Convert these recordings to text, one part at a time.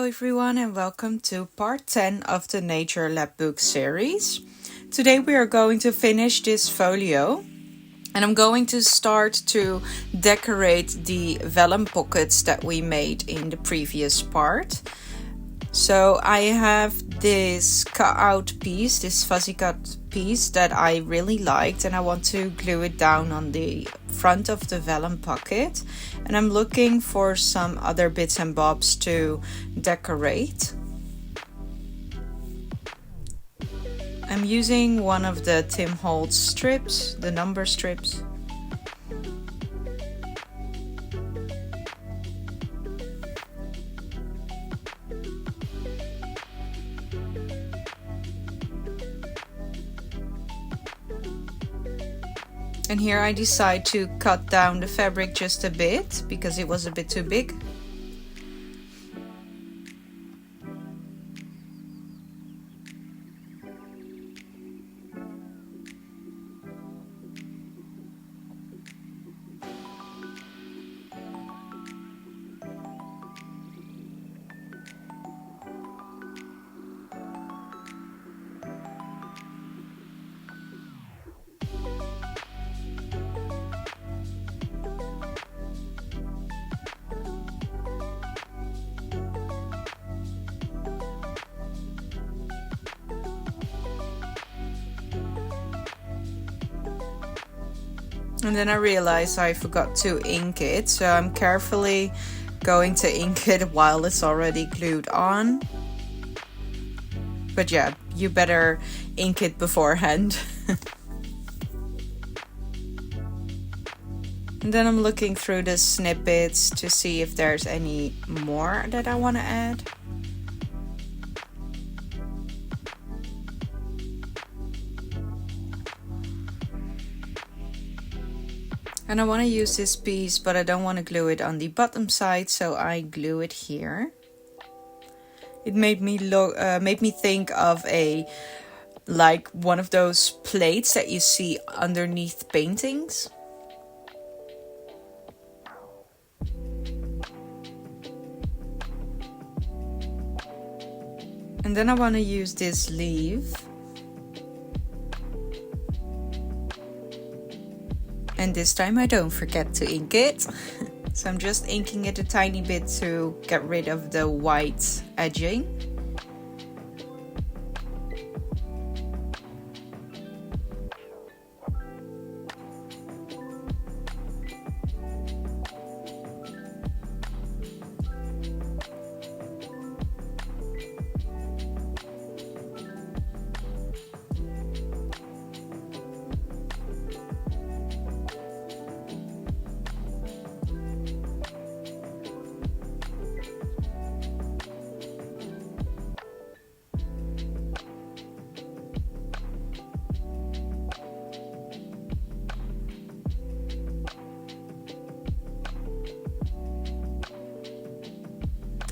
everyone, and welcome to part 10 of the Nature Lapbook series. Today we are going to finish this folio, and I'm going to start to decorate the vellum pockets that we made in the previous part. So I have this cut-out piece, this fuzzy cut piece that I really liked, and I want to glue it down on the front of the vellum pocket. And I'm looking for some other bits and bobs to decorate. I'm using one of the Tim Holtz strips, the number strips. And here I decide to cut down the fabric just a bit because it was a bit too big. And then I realized I forgot to ink it, so I'm carefully going to ink it while it's already glued on. But yeah, you better ink it beforehand. And then I'm looking through the snippets to see if there's any more that I want to add. And I want to use this piece, but I don't want to glue it on the bottom side, so I glue it here. It made me think of like one of those plates that you see underneath paintings. And then I want to use this leaf. And this time I don't forget to ink it. So I'm just inking it a tiny bit to get rid of the white edging.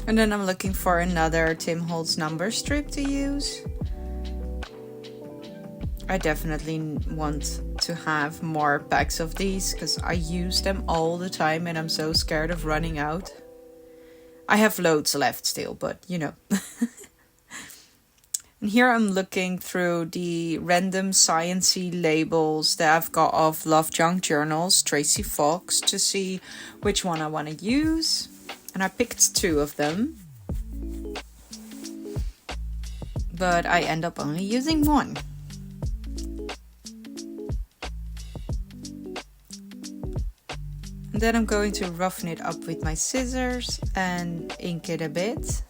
And then I'm looking for another Tim Holtz number strip to use. I definitely want to have more packs of these because I use them all the time and I'm so scared of running out. I have loads left still, but you know. And here I'm looking through the random sciencey labels that I've got off Love Junk Journals, Tracy Fox, to see which one I want to use. And I picked 2 of them, but I end up only using 1. And then I'm going to roughen it up with my scissors and ink it a bit.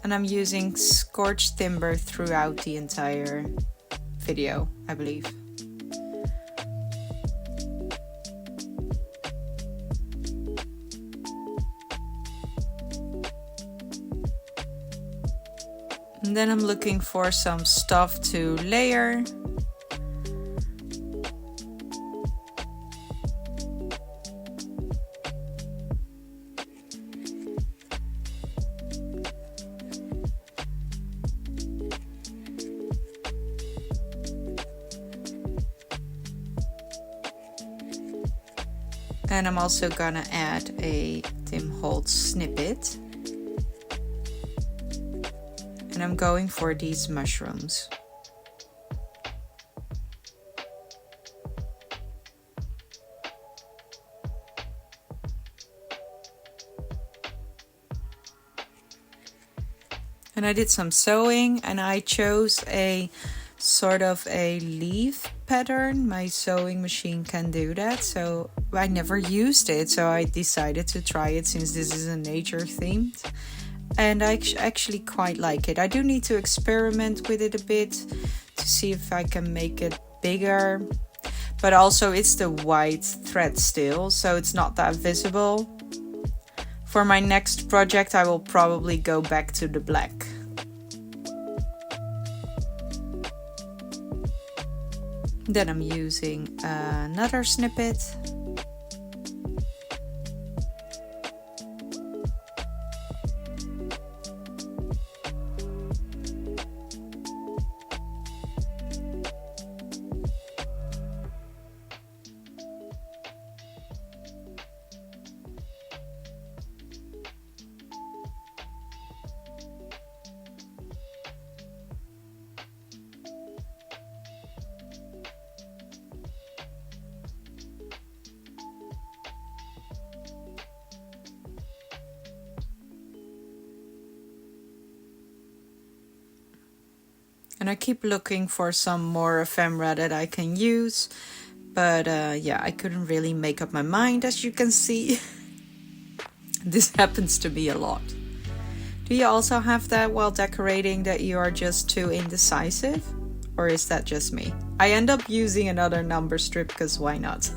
And I'm using scorched timber throughout the entire video, I believe. And then I'm looking for some stuff to layer. And I'm also gonna add a Tim Holtz snippet. And I'm going for these mushrooms. And I did some sewing and I chose a sort of a leaf pattern. My sewing machine can do that, so I never used it, so I decided to try it since this is a nature themed. And I actually quite like it. I do need to experiment with it a bit to see if I can make it bigger. But also it's the white thread still, so it's not that visible. For my next project, I will probably go back to the black. Then I'm using another snippet. And I keep looking for some more ephemera that I can use. But yeah, I couldn't really make up my mind, as you can see. This happens to me a lot. Do you also have that while decorating, that you are just too indecisive? Or is that just me? I end up using another number strip because why not?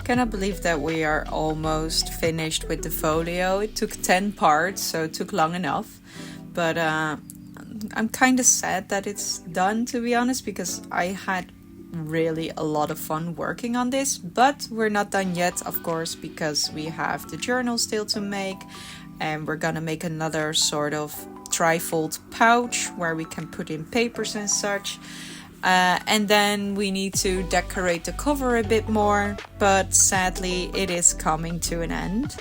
Cannot believe that we are almost finished with the folio. It took 10 parts, so it took long enough. But I'm kind of sad that it's done, to be honest, because I had really a lot of fun working on this. But we're not done yet, of course, because we have the journal still to make. And we're gonna make another sort of trifold pouch where we can put in papers and such. And then we need to decorate the cover a bit more, but sadly it is coming to an end.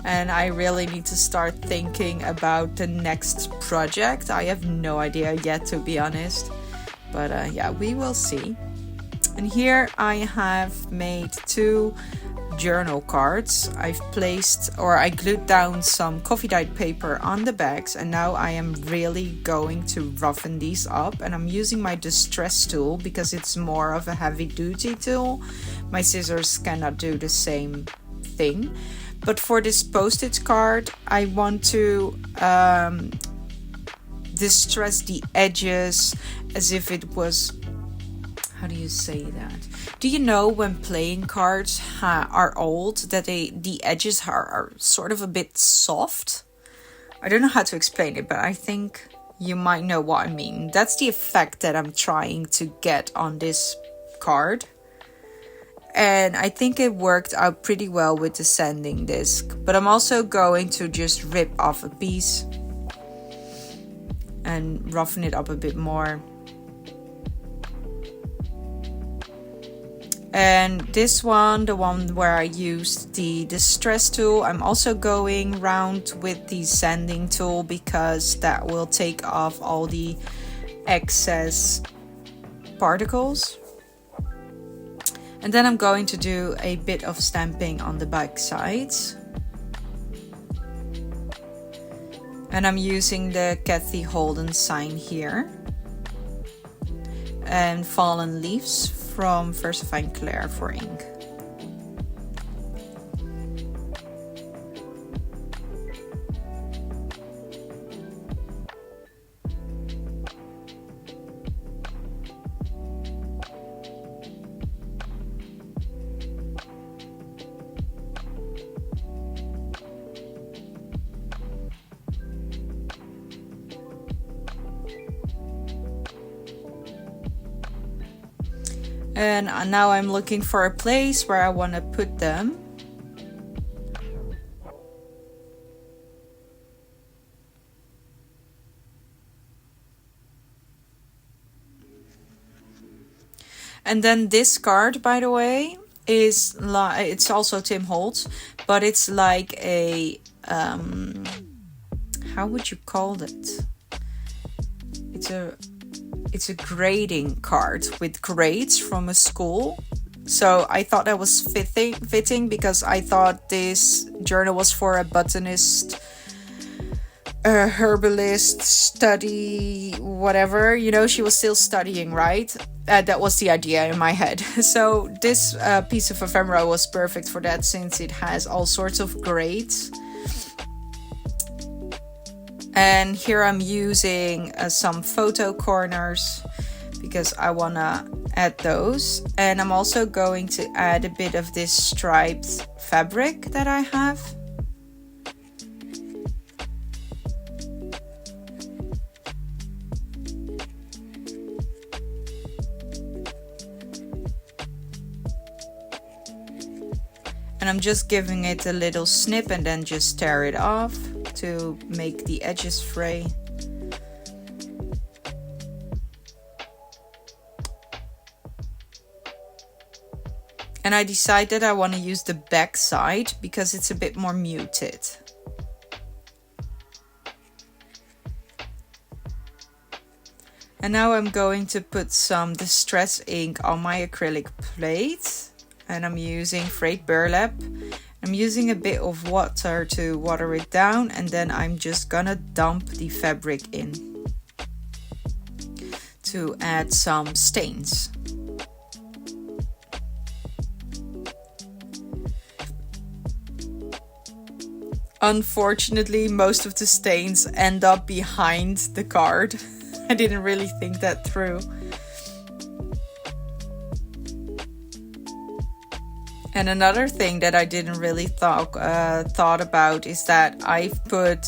And I really need to start thinking about the next project. I have no idea yet, to be honest. But yeah, we will see. And here I have made 2 journal cards. I've placed, or I glued down some coffee dyed paper on the bags, and now I am really going to roughen these up. And I'm using my distress tool because it's more of a heavy duty tool. My scissors cannot do the same thing. But for this postage card, I want to distress the edges as if it was, how do you say that? Do you know when playing cards are old, that the edges are sort of a bit soft? I don't know how to explain it, but I think you might know what I mean. That's the effect that I'm trying to get on this card. And I think it worked out pretty well with the sanding disc. But I'm also going to just rip off a piece and roughen it up a bit more. And this one, the one where I used the distress tool, I'm also going round with the sanding tool because that will take off all the excess particles. And then I'm going to do a bit of stamping on the back sides. And I'm using the Kathy Holden sign here. And Fallen Leaves from Versafine Claire for ink. And now I'm looking for a place where I want to put them. And then this card, by the way, is like, it's also Tim Holtz, but it's like a how would you call it? It's a grading card with grades from a school. So I thought that was fitting because I thought this journal was for a botanist, a herbalist, study, whatever. You know, she was still studying, right? That was the idea in my head. So this piece of ephemera was perfect for that, since it has all sorts of grades. And here I'm using some photo corners because I want to add those. And I'm also going to add a bit of this striped fabric that I have. And I'm just giving it a little snip and then just tear it off to make the edges fray. And I decided I want to use the back side because it's a bit more muted. And now I'm going to put some distress ink on my acrylic plate. And I'm using frayed burlap. I'm using a bit of water to water it down, and then I'm just gonna dump the fabric in to add some stains. Unfortunately, most of the stains end up behind the card. I didn't really think that through. And another thing that I didn't really thought about is that I've put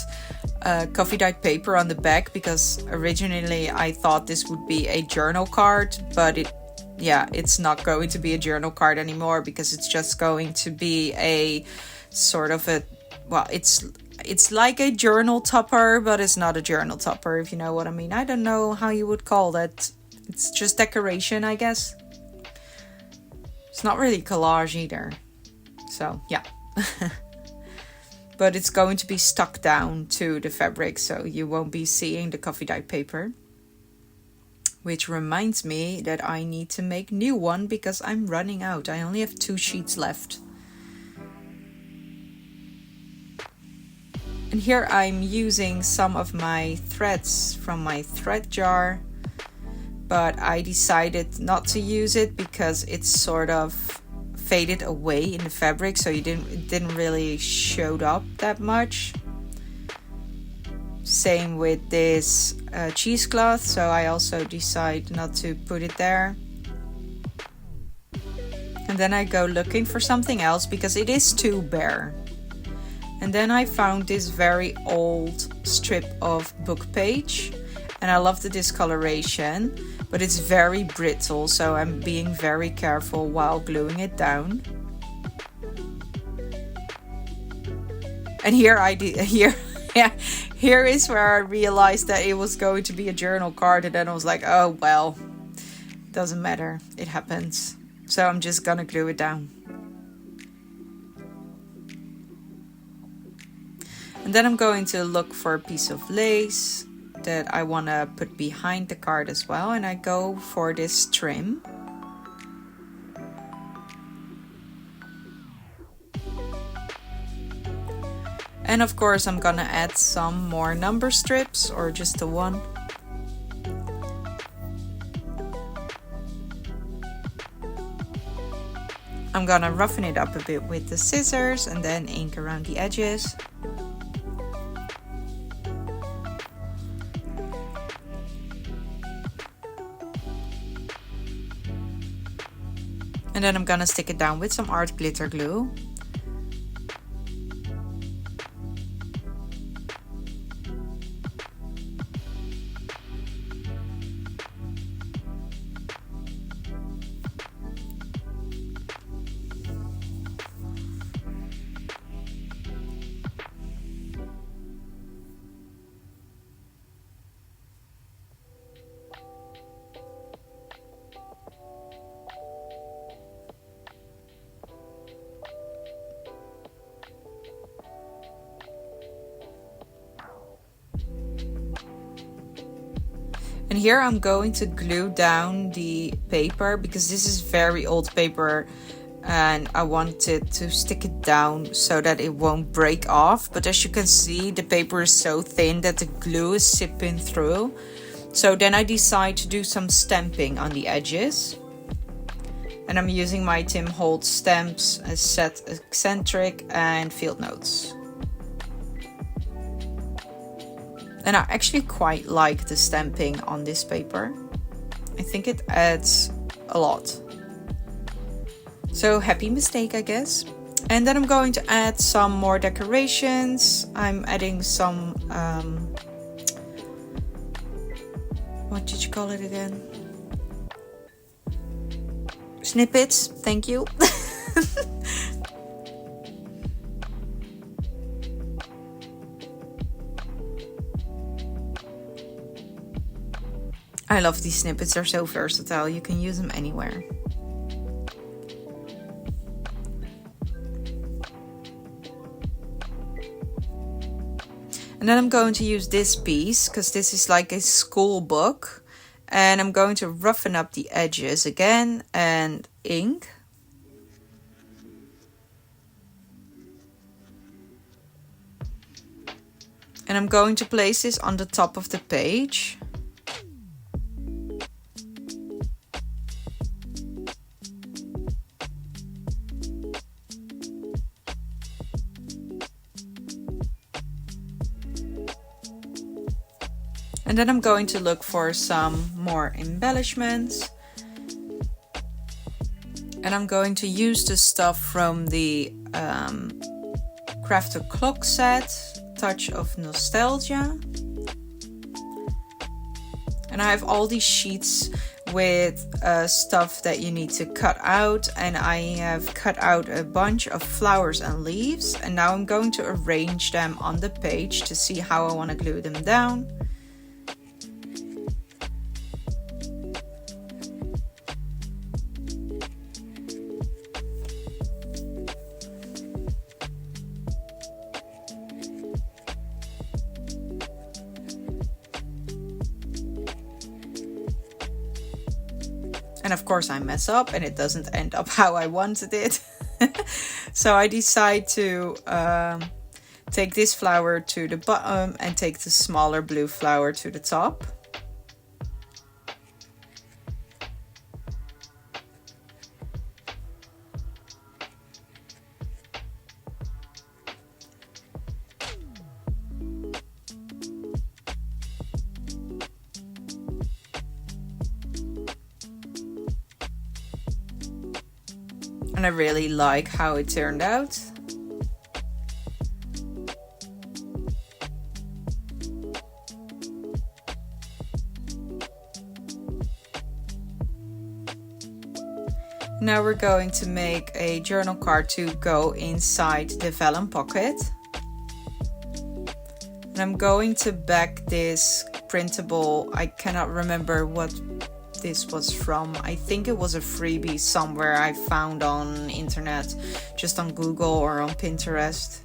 coffee dyed paper on the back because originally I thought this would be a journal card, but it's not going to be a journal card anymore because it's just going to be a sort of a, well, it's like a journal topper, but it's not a journal topper, if you know what I mean. I don't know how you would call that. It's just decoration, I guess. It's not really collage either. So, yeah. But it's going to be stuck down to the fabric, so you won't be seeing the coffee dyed paper. Which reminds me that I need to make new one because I'm running out. I only have 2 sheets left. And here I'm using some of my threads from my thread jar. But I decided not to use it because it's sort of faded away in the fabric, so it didn't really show up that much. Same with this cheesecloth, so I also decide not to put it there. And then I go looking for something else because it is too bare. And then I found this very old strip of book page, and I love the discoloration, but it's very brittle, so I'm being very careful while gluing it down. And here is where I realized that it was going to be a journal card, and then I was like, oh well, doesn't matter, it happens. So I'm just gonna glue it down. And then I'm going to look for a piece of lace that I want to put behind the card as well, and I go for this trim. And of course I'm gonna add some more number strips, or just the one. I'm gonna roughen it up a bit with the scissors and then ink around the edges. And then I'm gonna stick it down with some art glitter glue. here I'm going to glue down the paper because this is very old paper and I wanted to stick it down so that it won't break off. But as you can see, the paper is so thin that the glue is seeping through. So then I decide to do some stamping on the edges. And I'm using my Tim Holtz stamps as Set Eccentric and Field Notes. And I actually quite like the stamping on this paper. I think it adds a lot. So happy mistake, I guess. And then I'm going to add some more decorations. I'm adding some, what did you call it again? Snippets, thank you. I love these snippets, they're so versatile, you can use them anywhere. And then I'm going to use this piece, because this is like a school book. And I'm going to roughen up the edges again and ink. And I'm going to place this on the top of the page. And then I'm going to look for some more embellishments. And I'm going to use the stuff from the Crafter Clock set, Touch of Nostalgia. And I have all these sheets with stuff that you need to cut out. And I have cut out a bunch of flowers and leaves. And now I'm going to arrange them on the page to see how I want to glue them down. And of course I mess up and it doesn't end up how I wanted it. So I decide to take this flower to the bottom and take the smaller blue flower to the top. And I really like how it turned out. Now we're going to make a journal card to go inside the vellum pocket. And I'm going to back this printable, I cannot remember what this was from. I think it was a freebie somewhere I found on internet, just on Google or on Pinterest.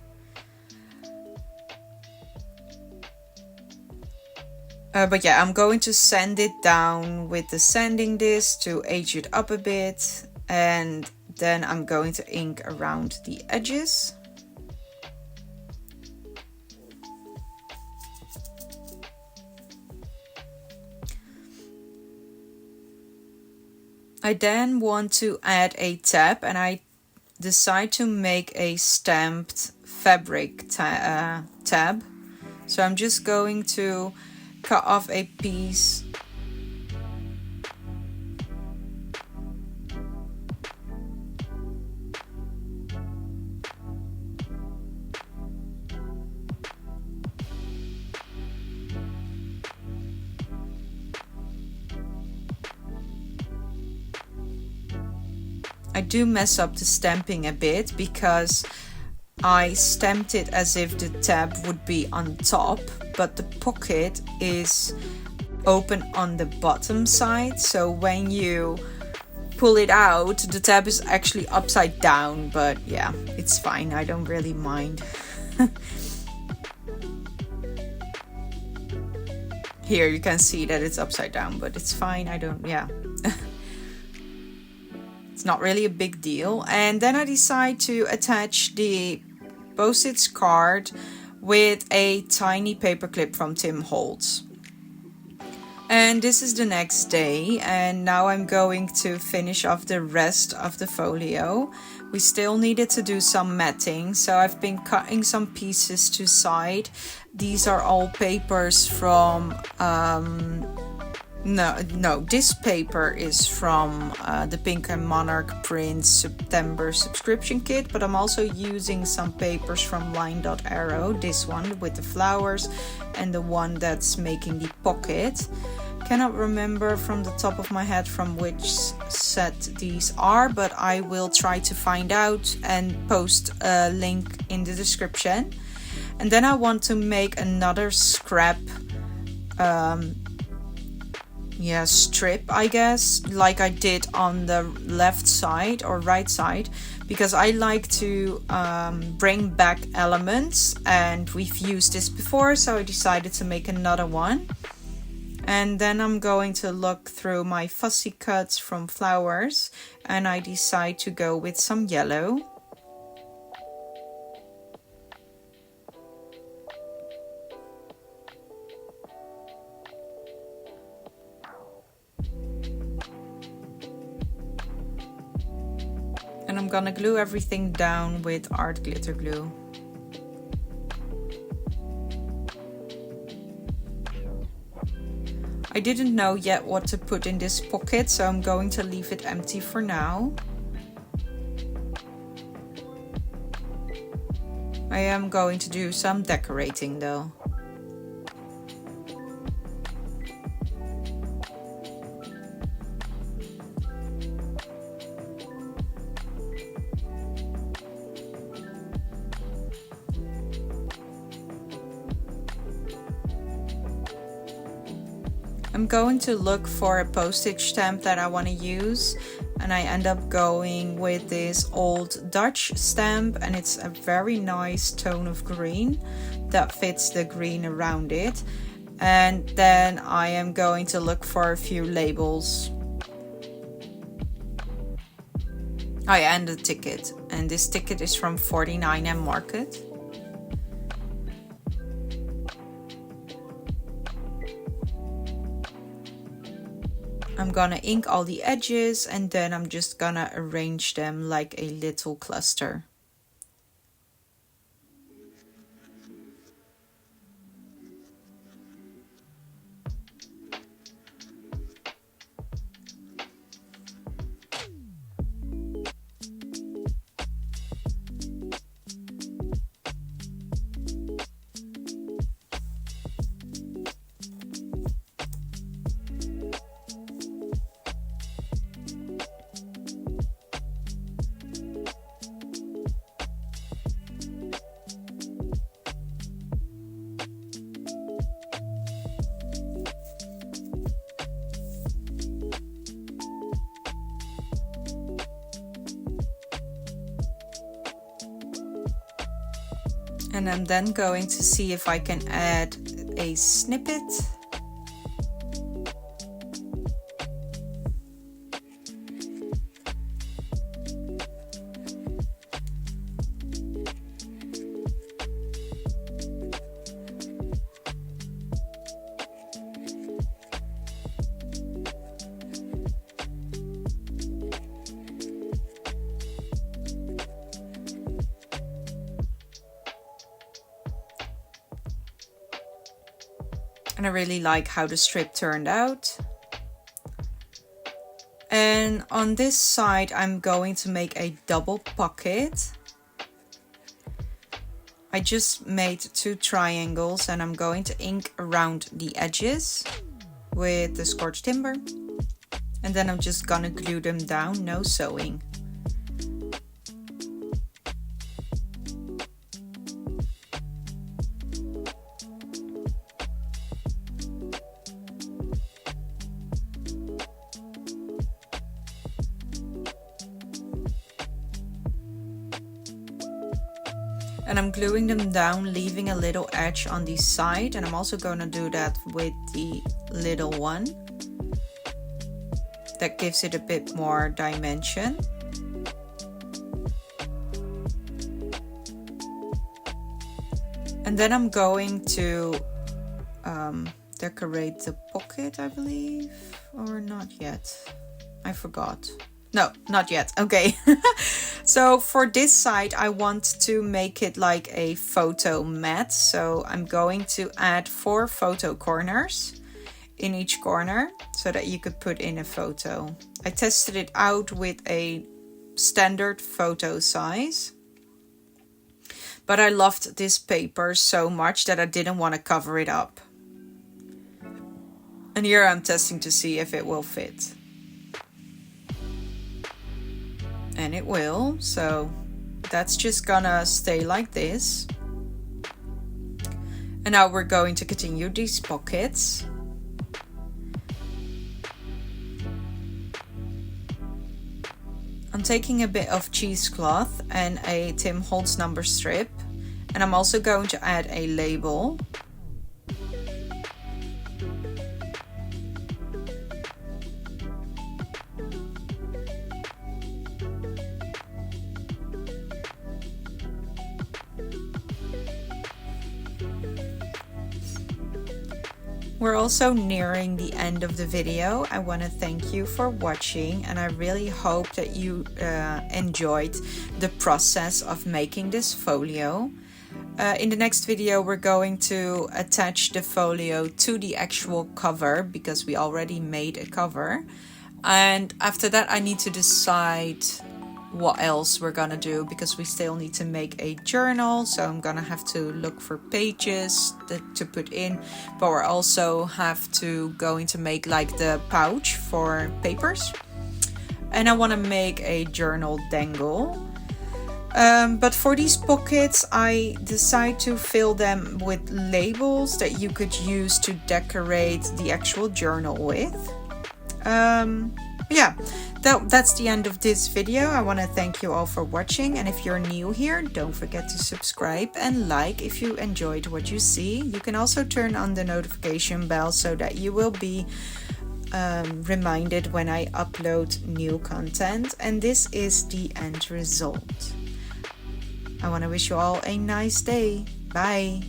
But yeah, I'm going to sand it down with the sanding disc to age it up a bit, and then I'm going to ink around the edges. I then want to add a tab, and I decide to make a stamped fabric tab. So I'm just going to cut off a piece . I do mess up the stamping a bit because I stamped it as if the tab would be on top, but the pocket is open on the bottom side. So when you pull it out, the tab is actually upside down, but yeah, it's fine. I don't really mind. Here you can see that it's upside down, but it's fine. I don't, yeah. It's not really a big deal. And then I decide to attach the postage card with a tiny paperclip from Tim Holtz. And this is the next day, and now I'm going to finish off the rest of the folio. We still needed to do some matting, so I've been cutting some pieces to side. These are all papers from this paper is from the Pink and Monarch Prints September subscription kit, but I'm also using some papers from LineDotArrow, this one with the flowers and the one that's making the pocket. Cannot remember from the top of my head from which set these are, but I will try to find out and post a link in the description. And then I want to make another scrap strip, I guess, like I did on the left side or right side, because I like to bring back elements, and we've used this before, so I decided to make another one. And then I'm going to look through my fussy cuts from flowers, and I decide to go with some yellow. And I'm gonna glue everything down with art glitter glue. I didn't know yet what to put in this pocket, so I'm going to leave it empty for now. I am going to do some decorating though. I'm going to look for a postage stamp that I want to use, and I end up going with this old Dutch stamp, and it's a very nice tone of green that fits the green around it. And then I am going to look for a few labels. Oh yeah, and a ticket, and this ticket is from 49M Market. I'm gonna ink all the edges, and then I'm just gonna arrange them like a little cluster. And I'm then going to see if I can add a snippet. And I really like how the strip turned out. And on this side, I'm going to make a double pocket. I just made 2 triangles, and I'm going to ink around the edges with the scorched timber. And then I'm just gonna glue them down, no sewing. And I'm gluing them down, leaving a little edge on the side, and I'm also going to do that with the little one. That gives it a bit more dimension. And then I'm going to decorate the pocket, I believe, or not yet. I forgot. No, not yet. Okay. So for this side, I want to make it like a photo mat. So I'm going to add 4 photo corners in each corner so that you could put in a photo. I tested it out with a standard photo size, but I loved this paper so much that I didn't want to cover it up. And here I'm testing to see if it will fit. And it will, so that's just gonna stay like this. And now we're going to continue these pockets. I'm taking a bit of cheesecloth and a Tim Holtz number strip, and I'm also going to add a label. We're also nearing the end of the video. I want to thank you for watching, and I really hope that you enjoyed the process of making this folio. In the next video, we're going to attach the folio to the actual cover because we already made a cover. And after that, I need to decide what else we're gonna do because we still need to make a journal, so I'm gonna have to look for pages to put in, but we're also have to going to make like the pouch for papers, and I want to make a journal dangle. But for these pockets, I decide to fill them with labels that you could use to decorate the actual journal with. Yeah, that's the end of this video. I want to thank you all for watching, and if you're new here, don't forget to subscribe and like if you enjoyed what you see. You can also turn on the notification bell so that you will be reminded when I upload new content, and this is the end result. I want to wish you all a nice day. Bye.